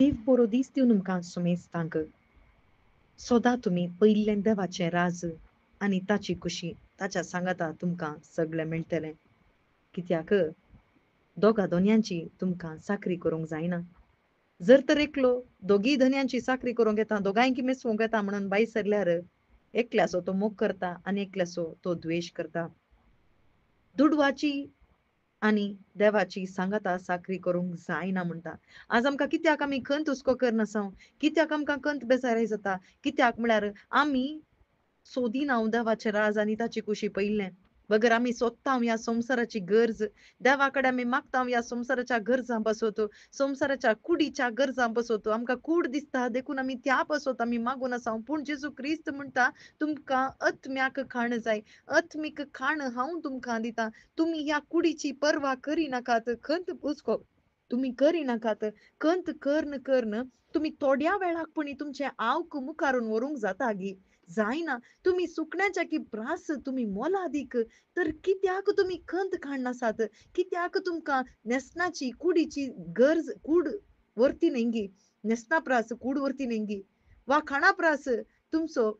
देव बरो दीस दिवन तुमकां सुमेस्तांक सदां तुमी पयिल्लें देवाचें राज आनी ताची कुशी ताच्या सांगाता तुमकां सगळें मेळटलें. कित्याक दोगा दोनयांची तुमकां साकरी करूंक जायना. जर तर एकलो दोगी धन्यांची साकरी करूंक येता दोगांयकी मेसवूंक येता म्हणून बाई सरल्यार एकल्याचो तो मोग करता आनी एकल्याचो तो द्वेश करता. दुडवाची आनी देवाची सांगाता साकरी करूंक जायना म्हणटा. आज आमकां कित्याक आमी खंत हुस्को करनासाव कित्याक आमकां खंत बेजाराय जाता कित्याक म्हळ्यार आमी सोदिना हांव देवाचें राज आनी ताची कुशी पयिल्लें बगर आमी सोदता ह्या संवसाराची गरज देवा कडेन आमी मागता ह्या संवसाराच्या गरजां बसोत संवसाराच्या कुडीच्या गरजां बसोत आमकां कूड दिसता देखून आमी त्या बसोत आमी मागून आसाव पूण जेजू क्रिस्त म्हणटा तुमकां अत्म्याक खाण जाय अत्मीक खाण हांव तुमकां दितां तुमी ह्या कुडीची पर्वा करिनाकात खंत हुस्को तुमी करिनाकात खंत करन तुमी थोड्या वेळाक पुणी तुमचें आवक मुखारून व्हरूंक जाता गी जायना तुमी सुकण्याच्या की प्रास तुमी मोला दीक तर कित्याक तुमी खंत काडनासात कित्याक तुमकां नेसनाची कुडीची गरज कूड व्हरती नेंगी नेसना प्रास कूड व्हरती नेंगी वा खाणा प्रास तुमचो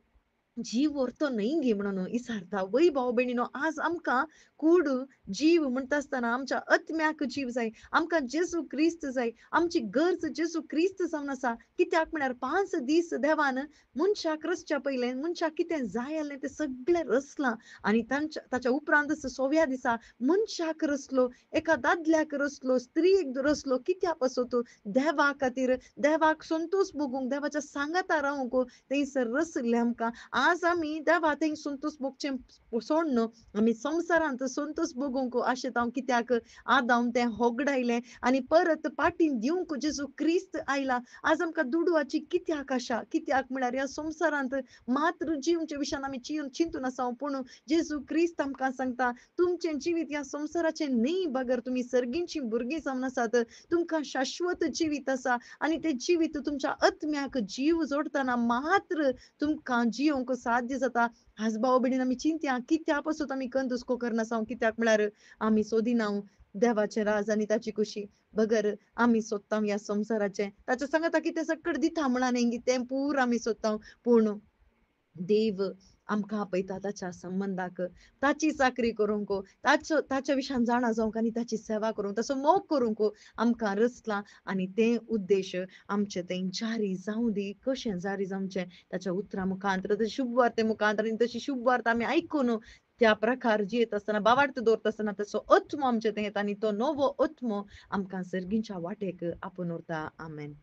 जीव व्हरतो न्हय म्हणून इसारता वै भाव भयणीनो आज आमकां कूड जीव म्हणटा आसतना आमच्या अत्म्याक जीव जाय आमकां जेजू क्रिस्त जाय आमची गरज जेजू क्रिस्त जावन आसा कित्याक म्हळ्यार 5 दीस देवान मनशाक रचच्या पयलें मनशाक कितें जाय आसलें तें सगळें रचलां आनी ताच्या उपरांत 6व्या दिसा मनशाक रचलो एका दादल्याक रचलो स्त्रीक रचलो कित्या पासत देवा खातीर देवाक संतोष भोगूंक देवाच्या सांगाता रावूंक थंयसर रचले आमकां आज आमी देवा थंय संतोष भोगचें सोडन आमी संवसारांत संतोष भोगूंक आशेताव कित्याक आदाम तें होगडायलें आनी परत पाटीन दिवंक जेजू क्रिस्त आयला आज आमकां दुडवाची कित्याक आशा कित्याक म्हळ्यार ह्या संवसारांत मात्र जिवचे विशयान आमी चिंतून आसाव पूण जेजू क्रिस्त आमकां सांगता तुमचें जिवीत ह्या संवसाराचें न्हय बगर तुमी सर्गींचीं भुरगीं जावन आसात तुमकां शाश्वत जिवीत आसा आनी तें जिवीत तुमच्या आत्म्याक जीव जोडटना मात्र तुमकां जियोंक साध्य जाता आज भाव भयणीन आमी चिंतया कित्या पासून आमी खंत हुस्को करनासाव कित्याक म्हळ्यार आमी सोदिनाव देवाचें राज आनी ताची कुशी बगर आमी सोदता ह्या संवसाराचें ताच्या सांगाता कितें सकट दिता म्हणा नेंगी तें पूर आमी सोदता पूण देव आमकां आपयता ताच्या संबंधाक ताची चाकरी करूंक ताच्या विशयान जाणा जावंक आनी ताची सेवा करूंक ताचो मोग करूंक आमकां रचला आनी तें उद्देश आमचे थंय जारी जावं दी कशें जारी जावचें ताच्या उतरां मुखांतर तशी शुभ वार्ते मुखांतर आनी तशी शुभ वार्ता आमी आयकून त्या प्रकार जियेत आसतना बावार्थ दवरता आसतना ताचो आत्मो आमचे थंय येता आनी तो नवो आत्मो आमकां सर्गींच्या वाटेक आपोवन व्हरता आमेन